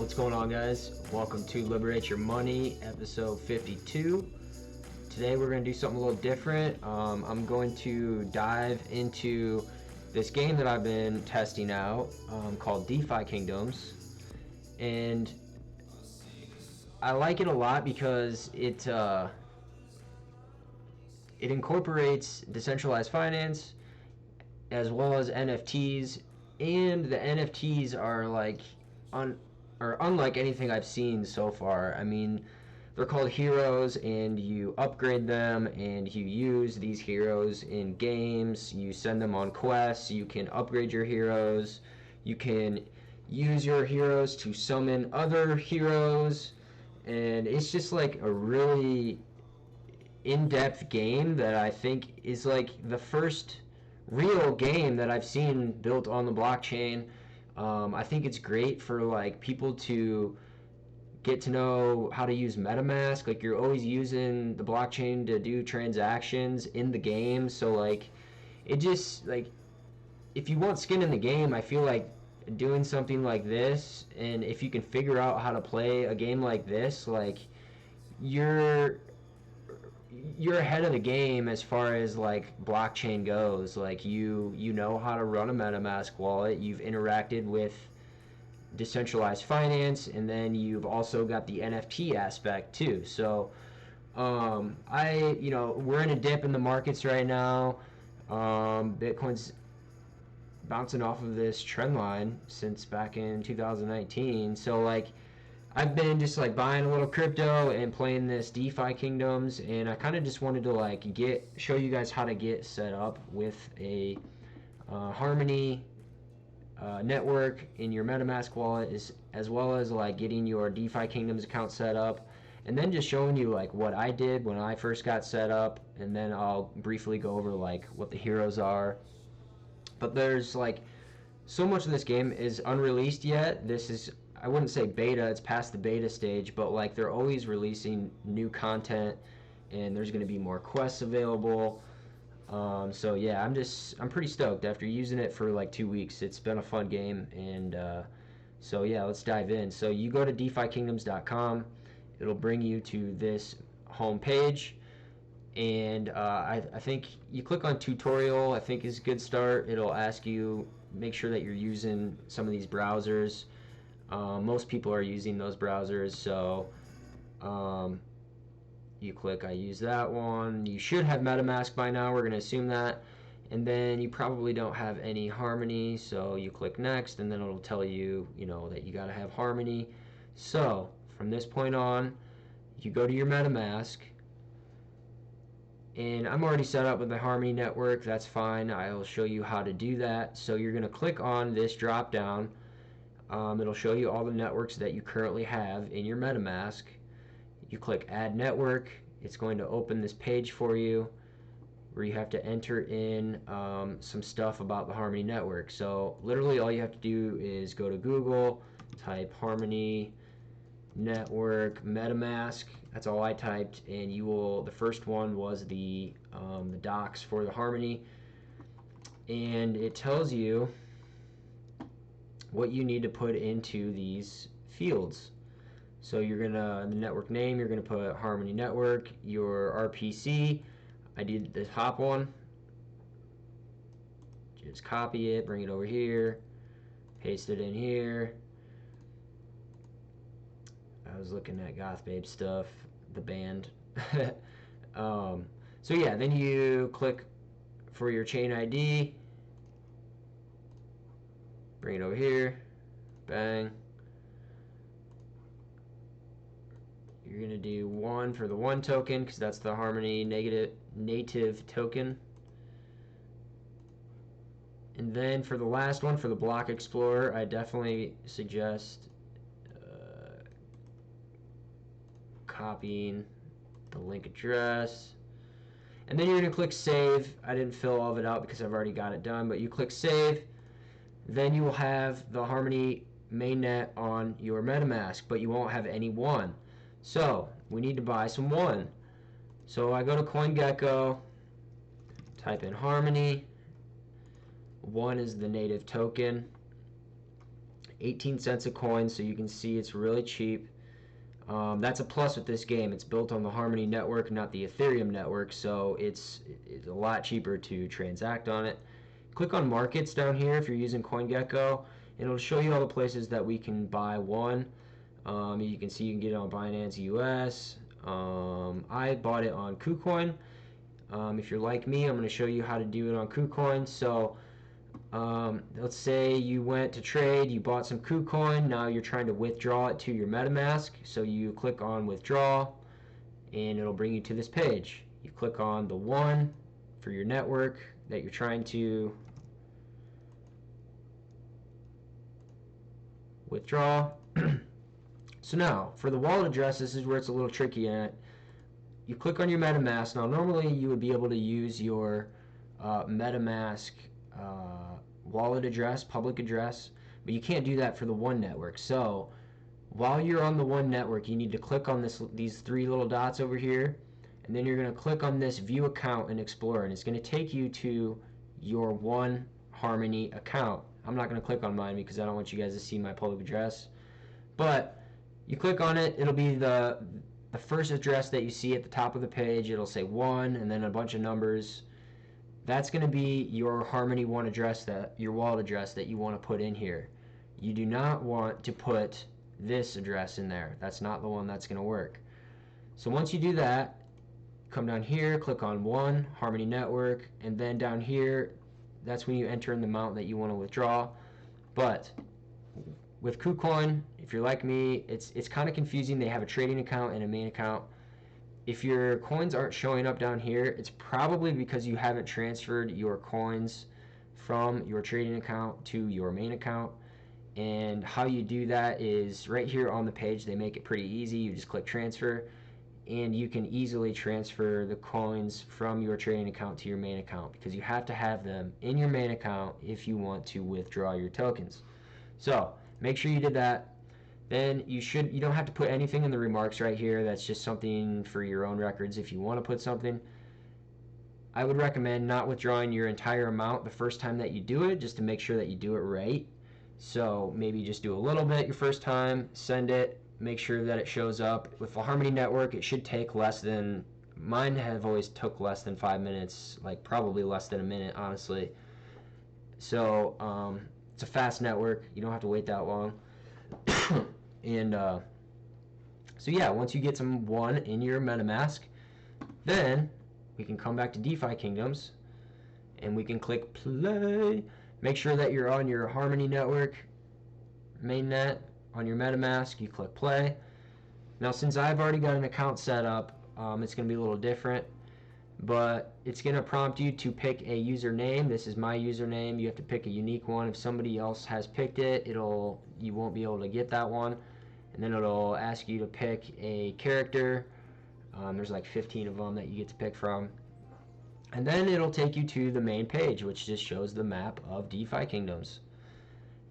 What's going on, guys? Welcome to Liberate Your Money, episode 52. Today we're going to do something a little different. I'm going to dive into this game that I've been testing out called Defi Kingdoms. And I like it a lot because it incorporates decentralized finance as well as NFTs, and the NFTs are unlike anything I've seen so far. I mean, they're called heroes, and you upgrade them, and you use these heroes in games. You send them on quests. You can upgrade your heroes. You can use your heroes to summon other heroes, and it's just like a really in-depth game that I think is like the first real game that I've seen built on the blockchain. I think it's great for like people to get to know how to use Metamask. Like, you're always using the blockchain to do transactions in the game, so like it just like, if you want skin in the game, I feel like doing something like this, and if you can figure out how to play a game like this, like you're ahead of the game as far as like blockchain goes. Like, you know how to run a MetaMask wallet, you've interacted with decentralized finance, and then you've also got the NFT aspect too. So we're in a dip in the markets right now. Bitcoin's bouncing off of this trend line since back in 2019. So like, I've been just like buying a little crypto and playing this DeFi Kingdoms, and I kind of just wanted to like show you guys how to get set up with a Harmony network in your MetaMask wallet, as well as like getting your DeFi Kingdoms account set up, and then just showing you like what I did when I first got set up, and then I'll briefly go over like what the heroes are. But there's like, so much of this game is unreleased yet. This is, I wouldn't say beta, it's past the beta stage, but like they're always releasing new content, and there's going to be more quests available. So yeah, I'm pretty stoked after using it for like 2 weeks. It's been a fun game, and so yeah, let's dive in. So you go to DeFiKingdoms.com, it'll bring you to this home page, and I think you click on tutorial. I think is a good start. It'll ask you, make sure that you're using some of these browsers. Most people are using those browsers, so you click I use that one. You should have MetaMask by now, we're going to assume that. And then you probably don't have any Harmony, so you click next, and then it'll tell you, that you got to have Harmony. So from this point on, you go to your MetaMask, and I'm already set up with the Harmony network. That's fine. I'll show you how to do that. So you're going to click on this drop down. It'll show you all the networks that you currently have in your MetaMask. You click add network. It's going to open this page for you where you have to enter in some stuff about the Harmony network. So literally all you have to do is go to Google, type Harmony network MetaMask. That's all I typed, and the first one was the docs for the Harmony, and it tells you what you need to put into these fields. So the network name, you're gonna put Harmony network, your RPC. I did the top one. Just copy it, bring it over here, paste it in here. I was looking at Goth Babe stuff, the band. So yeah, then you click for your chain ID, bring it over here, bang. You're gonna do 1 for the 1 token, because that's the Harmony native token. And then for the last one, for the Block Explorer, I definitely suggest copying the link address, and then you're going to click save. I didn't fill all of it out because I've already got it done, but you click save. Then you will have the Harmony mainnet on your MetaMask, but you won't have any one. So we need to buy some one. So I go to CoinGecko, type in Harmony. One is the native token, 18 cents a coin, so you can see it's really cheap. That's a plus with this game. It's built on the Harmony network, not the Ethereum network, so it's a lot cheaper to transact on it. Click on markets down here if you're using CoinGecko, and it'll show you all the places that we can buy one. You can see you can get it on Binance US. I bought it on Kucoin. If you're like me, I'm going to show you how to do it on Kucoin. So let's say you went to trade, you bought some Kucoin, now you're trying to withdraw it to your Metamask. So you click on withdraw, and it'll bring you to this page. You click on the one for your network that you're trying to withdraw. So now, for the wallet address, this is where it's a little tricky at. You click on your Metamask. Now, normally you would be able to use your Metamask wallet address, public address, but you can't do that for the One network. So, while you're on the One network, you need to click on these three little dots over here, and then you're going to click on this View Account and Explore, and it's going to take you to your One Harmony account. I'm not going to click on mine because I don't want you guys to see my public address, but you click on it, it'll be the first address that you see at the top of the page. It'll say 1 and then a bunch of numbers. That's going to be your Harmony One address, your wallet address that you want to put in here. You do not want to put this address in there. That's not the one that's going to work. So once you do that, come down here, click on One Harmony Network, and then down here, that's when you enter in the amount that you want to withdraw. But with Kucoin, if you're like me, it's kind of confusing. They have a trading account and a main account. If your coins aren't showing up down here, it's probably because you haven't transferred your coins from your trading account to your main account. And how you do that is right here on the page. They make it pretty easy. You just click transfer, and you can easily transfer the coins from your trading account to your main account, because you have to have them in your main account if you want to withdraw your tokens. So make sure you did that. Then you don't have to put anything in the remarks right here. That's just something for your own records if you want to put something. I would recommend not withdrawing your entire amount the first time that you do it, just to make sure that you do it right. So maybe just do a little bit your first time, send it, make sure that it shows up. With the Harmony Network, it should take less than, mine have always took less than 5 minutes, like probably less than a minute, honestly. So it's a fast network. You don't have to wait that long. And so yeah, once you get some one in your MetaMask, then we can come back to DeFi Kingdoms and we can click play. Make sure that you're on your Harmony Network mainnet on your MetaMask. You click play. Now, since I've already got an account set up, it's going to be a little different, but it's going to prompt you to pick a username. This is my username. You have to pick a unique one. If somebody else has picked it, you won't be able to get that one. And then it'll ask you to pick a character. There's like 15 of them that you get to pick from. And then it'll take you to the main page, which just shows the map of DeFi Kingdoms.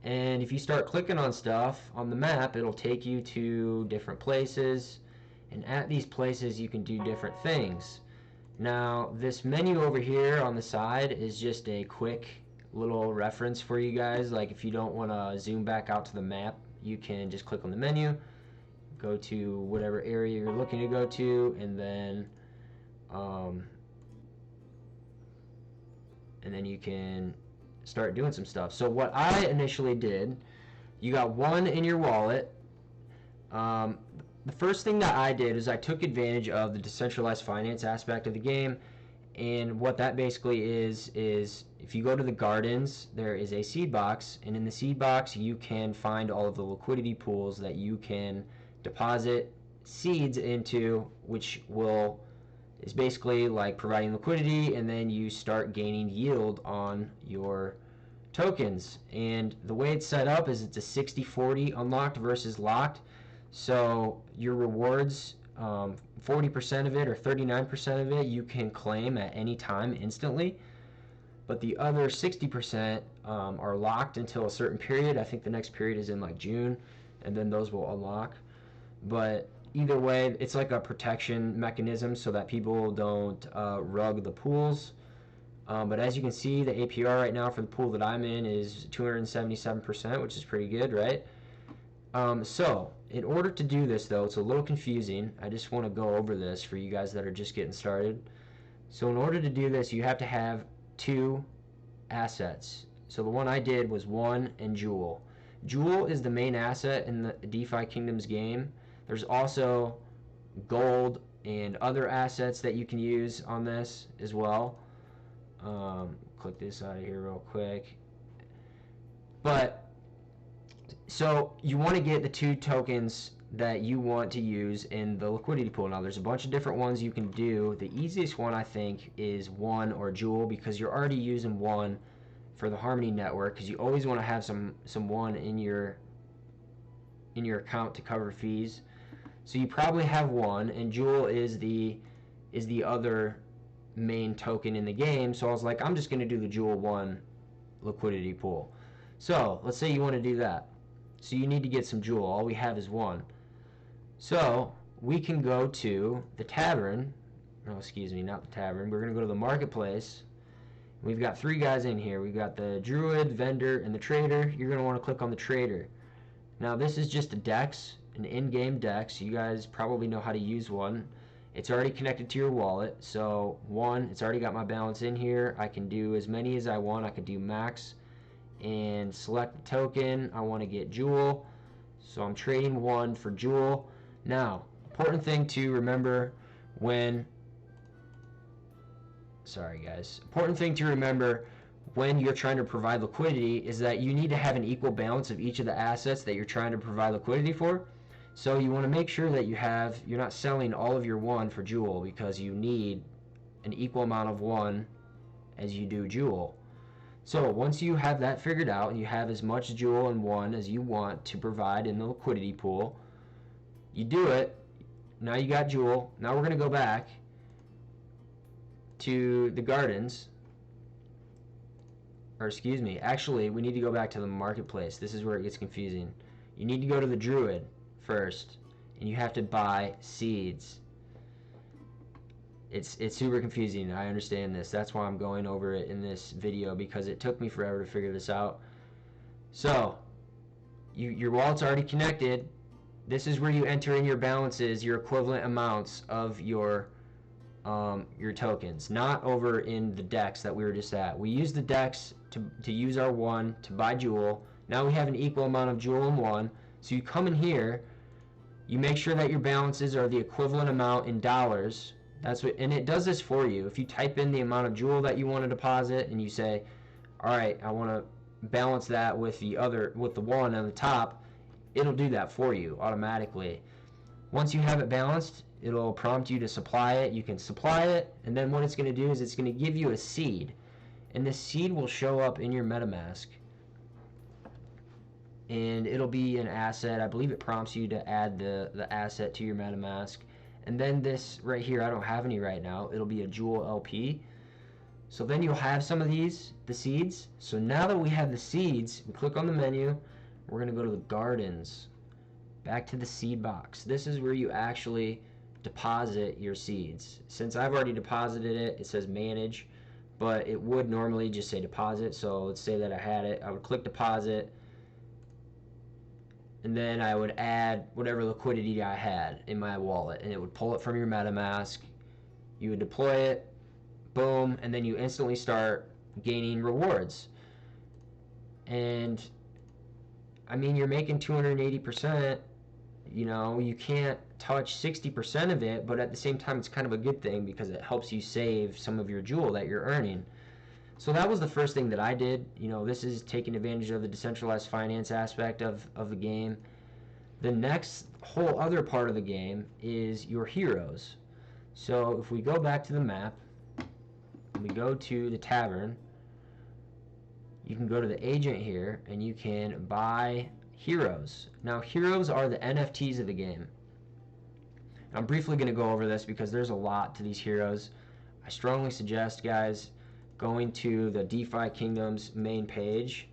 And if you start clicking on stuff on the map, it'll take you to different places. And at these places, you can do different things. Now, this menu over here on the side is just a quick little reference for you guys. Like if you don't want to zoom back out to the map, you can just click on the menu, go to whatever area you're looking to go to, and then you can start doing some stuff. So what I initially did, you got one in your wallet. The first thing that I did is I took advantage of the decentralized finance aspect of the game, and what that basically is if you go to the gardens, there is a seed box, and in the seed box you can find all of the liquidity pools that you can deposit seeds into, which is basically like providing liquidity, and then you start gaining yield on your tokens. And the way it's set up is it's a 60-40 unlocked versus locked. So your rewards, 40% of it or 39% of it you can claim at any time instantly, but the other 60% are locked until a certain period. I think the next period is in like June, and then those will unlock. But either way, it's like a protection mechanism so that people don't rug the pools. But as you can see, the APR right now for the pool that I'm in is 277%, which is pretty good, right? So in order to do this, though, it's a little confusing. I just want to go over this for you guys that are just getting started. So in order to do this, you have to have two assets. So the one I did was one and Jewel. Jewel is the main asset in the DeFi Kingdoms game. There's also gold and other assets that you can use on this as well. Click this out of here real quick. But so you want to get the two tokens that you want to use in the liquidity pool. Now there's a bunch of different ones you can do. The easiest one I think is one or Jewel, because you're already using one for the Harmony network, because you always want to have some one in your account to cover fees. So you probably have one, and Jewel is the other main token in the game. So I was like, I'm just going to do the Jewel 1 liquidity pool. So let's say you want to do that. So you need to get some Jewel. All we have is one. So we can go to the tavern. No, excuse me, not the tavern. We're going to go to the marketplace. We've got three guys in here. We've got the druid, vendor, and the trader. You're going to want to click on the trader. Now this is just a DEX, an in-game DEX. You guys probably know how to use one. It's already connected to your wallet. So one, it's already got my balance in here. I can do as many as I want. I can do max and select the token. I want to get Jewel. So I'm trading one for Jewel. Now, important thing to remember when you're trying to provide liquidity is that you need to have an equal balance of each of the assets that you're trying to provide liquidity for. So you want to make sure that you're not selling all of your one for Jewel, because you need an equal amount of one as you do Jewel. So once you have that figured out and you have as much Jewel and one as you want to provide in the liquidity pool, you do it. Now you got Jewel. Now we're going to go back to the gardens. Or excuse me, actually we need to go back to the marketplace. This is where it gets confusing. You need to go to the druid first, and you have to buy seeds. It's super confusing. I understand this. That's why I'm going over it in this video, because it took me forever to figure this out. So your wallet's already connected. This is where you enter in your balances, your equivalent amounts of your tokens, not over in the DEX that we were just at. We use the DEX to use our one to buy Jewel. Now we have an equal amount of Jewel and one. So you come in here, you make sure that your balances are the equivalent amount in dollars. And it does this for you. If you type in the amount of Jewel that you want to deposit and you say, all right, I want to balance that with the one on the top, it'll do that for you automatically. Once you have it balanced, it'll prompt you to supply it. You can supply it, and then what it's going to do is it's going to give you a seed, and this seed will show up in your Metamask, and it'll be an asset. I believe it prompts you to add the asset to your Metamask. And then this right here, I don't have any right now, it'll be a Jewel LP. So then you'll have some of these, the seeds. So now that we have the seeds, we click on the menu, we're going to go to the gardens, back to the seed box. This is where you actually deposit your seeds. Since I've already deposited it, it says manage, but it would normally just say deposit. So let's say that I had it, I would click deposit, and then I would add whatever liquidity I had in my wallet, and it would pull it from your MetaMask. You would deploy it, boom, and then you instantly start gaining rewards. And I mean, you're making 280%. You know, you can't touch 60% of it, but at the same time, it's kind of a good thing because it helps you save some of your Jewel that you're earning. So that was the first thing that I did. You know, this is taking advantage of the decentralized finance aspect of the game. The next whole other part of the game is your heroes. So if we go back to the map, and we go to the tavern, you can go to the agent here, and you can buy heroes. Now, heroes are the NFTs of the game. I'm briefly going to go over this because there's a lot to these heroes. I strongly suggest, guys, going to the DeFi Kingdoms main page,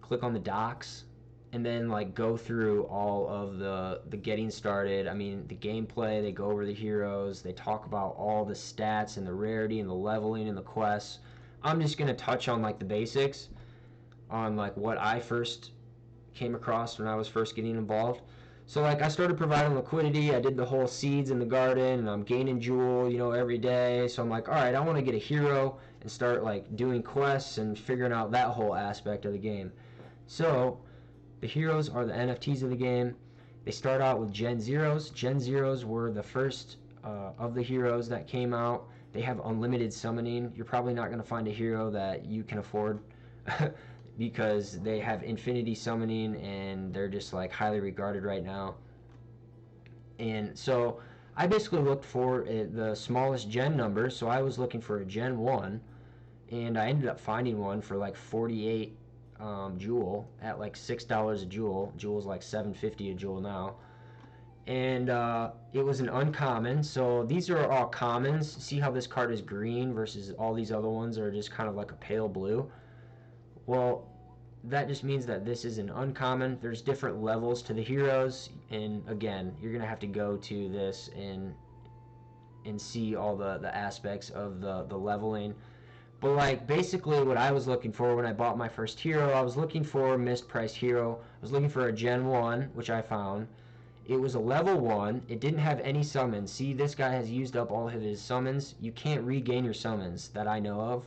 click on the docs, and then like go through all of the getting started. I mean, the gameplay, they go over the heroes, they talk about all the stats and the rarity and the leveling and the quests. I'm just going to touch on like the basics on like what I first came across when I was first getting involved. So like I started providing liquidity. I did the whole seeds in the garden, and I'm gaining jewel, every day. So I'm like, all right, I want to get a hero and start like doing quests and figuring out that whole aspect of the game. So the heroes are the NFTs of the game. They start out with Gen Zeros. Gen Zeros were the first of the heroes that came out. They have unlimited summoning. You're probably not going to find a hero that you can afford because they have infinity summoning, and they're just like highly regarded right now. And so I basically looked for the smallest gen number. So I was looking for a Gen 1, and I ended up finding one for like 48 jewel at like $6 a jewel. Jewel's like $7.50 a jewel now. And it was an uncommon. So these are all commons. See how this card is green versus all these other ones are just kind of like a pale blue? Well, that just means that this is an uncommon. There's different levels to the heroes, and again, you're gonna have to go to this and see all the aspects of the leveling. But like basically what I was looking for when I bought my first hero, I was looking for a mispriced hero. I was looking for a Gen 1, which I found. It was a level 1. It didn't have any summons. See, this guy has used up all of his summons. You can't regain your summons that I know of,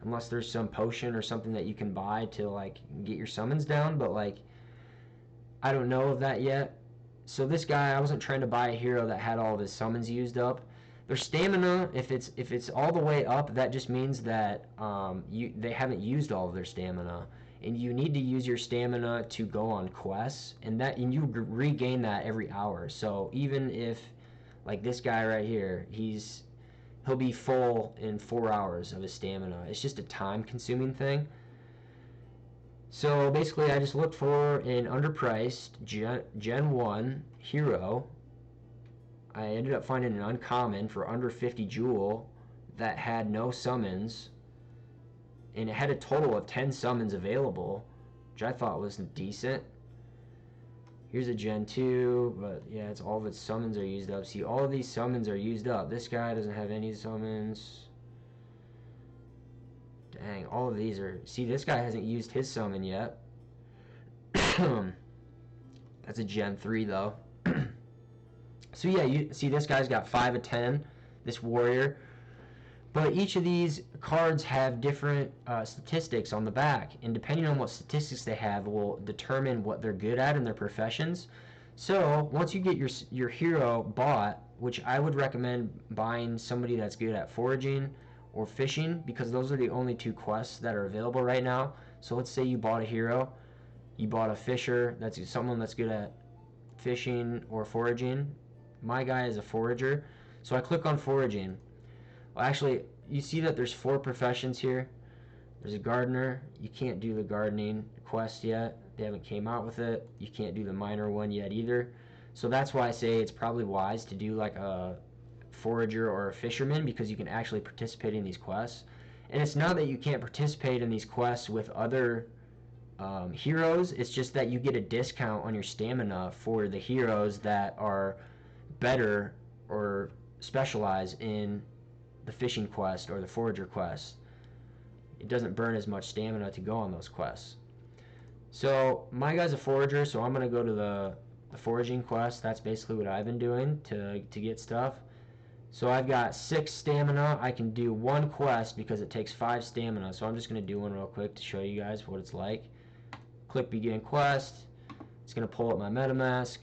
unless there's some potion or something that you can buy to like get your summons down, but like I don't know of that yet. So this guy, I wasn't trying to buy a hero that had all of his summons used up. Their stamina, if it's all the way up, that just means that they haven't used all of their stamina, and you need to use your stamina to go on quests, and you regain that every hour. So even if like this guy right here, he'll be full in 4 hours of his stamina. It's just a time-consuming thing. So basically, I just looked for an underpriced Gen 1 hero. I ended up finding an uncommon for under 50 jewel that had no summons, and it had a total of 10 summons available, which I thought was decent. Here's a Gen 2, but yeah, it's all of its summons are used up. See, all of these summons are used up. This guy doesn't have any summons. Dang, all of these are... See, this guy hasn't used his summon yet. That's a Gen 3, though. So yeah, you see this guy's got 5 of 10, this warrior. But each of these cards have different statistics on the back, and depending on what statistics they have will determine what they're good at in their professions. So once you get your hero bought, which I would recommend buying somebody that's good at foraging or fishing, because those are the only 2 quests that are available right now. So let's say you bought a hero, you bought a fisher, that's someone that's good at fishing or foraging. My guy is a forager, so I click on foraging. Well, actually, you see that there's 4 professions here. There's a gardener. You can't do the gardening quest yet. They haven't came out with it. You can't do the miner one yet either. So that's why I say it's probably wise to do like a forager or a fisherman, because you can actually participate in these quests. And it's not that you can't participate in these quests with other heroes. It's just that you get a discount on your stamina for the heroes that are better or specialize in the fishing quest or the forager quest. It doesn't burn as much stamina to go on those quests. So my guy's a forager, so I'm going to go to the foraging quest. That's basically what I've been doing to get stuff. So I've got 6 stamina. I can do 1 quest because it takes 5 stamina. So I'm just going to do one real quick to show you guys what it's like. Click begin quest. It's going to pull up my Metamask.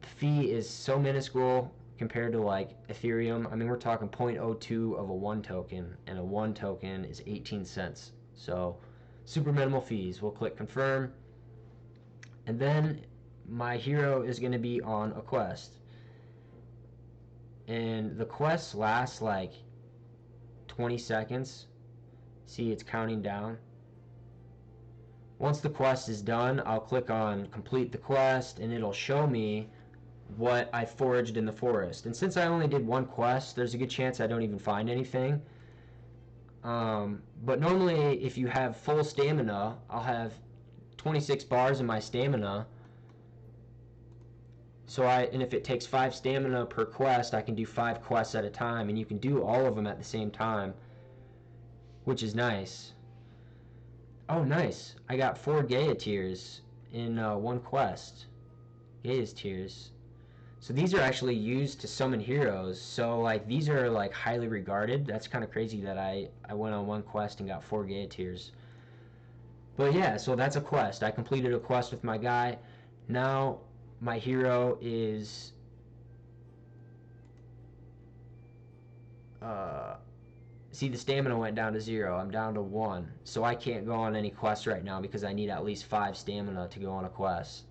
The fee is so minuscule compared to like Ethereum. I mean, we're talking 0.02 of a 1 token, and a 1 token is 18 cents. So super minimal fees. We'll click confirm, and then my hero is going to be on a quest, and the quest lasts like 20 seconds. See, it's counting down. Once the quest is done, I'll click on complete the quest, and it'll show me what I foraged in the forest. And since I only did 1 quest, there's a good chance I don't even find anything. But normally, if you have full stamina, I'll have 26 bars in my stamina. So and if it takes 5 stamina per quest, I can do 5 quests at a time, and you can do all of them at the same time, which is nice. Oh, nice. I got 4 Gaia tears in one quest. Gaia's tears. So these are actually used to summon heroes. So like these are like highly regarded. That's kind of crazy that I went on one quest and got 4 Gaia tears. But yeah, so that's a quest. I completed a quest with my guy. Now my hero is see, the stamina went down to 0. I'm down to 1. So I can't go on any quest right now because I need at least 5 stamina to go on a quest.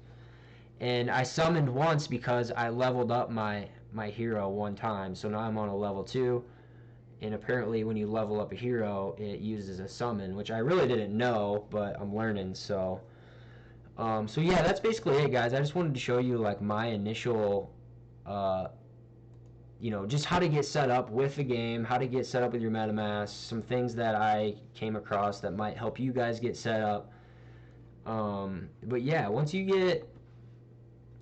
And I summoned once because I leveled up my hero one time. So now I'm on a level 2. And apparently when you level up a hero, it uses a summon, which I really didn't know, but I'm learning. So so yeah, that's basically it, guys. I just wanted to show you like my initial you know, just how to get set up with the game, how to get set up with your MetaMask, some things that I came across that might help you guys get set up. But yeah, once you get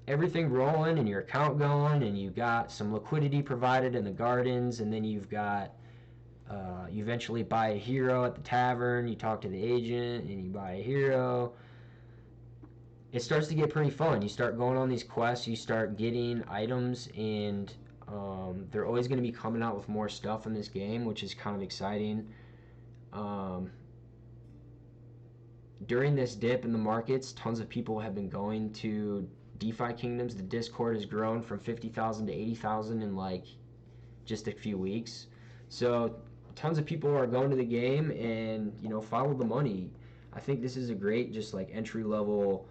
everything rolling and your account going and you got some liquidity provided in the gardens, and then you've got you eventually buy a hero at the tavern, you talk to the agent and you buy a hero, it starts to get pretty fun. You start going on these quests, you start getting items, and they're always going to be coming out with more stuff in this game, which is kind of exciting. During this dip in the markets, tons of people have been going to Defi Kingdoms. The Discord has grown from 50,000 to 80,000 in like just a few weeks. So tons of people are going to the game and, you know, follow the money. I think this is a great just like entry level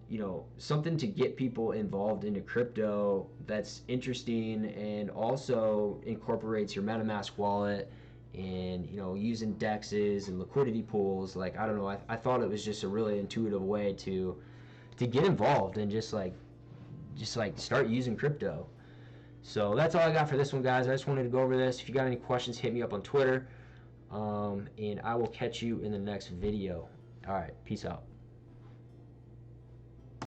you know, something to get people involved into crypto that's interesting and also incorporates your MetaMask wallet and, you know, using dexes and liquidity pools. Like, I don't know, I thought it was just a really intuitive way to get involved and just like start using crypto. So that's all I got for this one, guys. I just wanted to go over this. If you got any questions, hit me up on Twitter, and I will catch you in the next video. All right, peace out.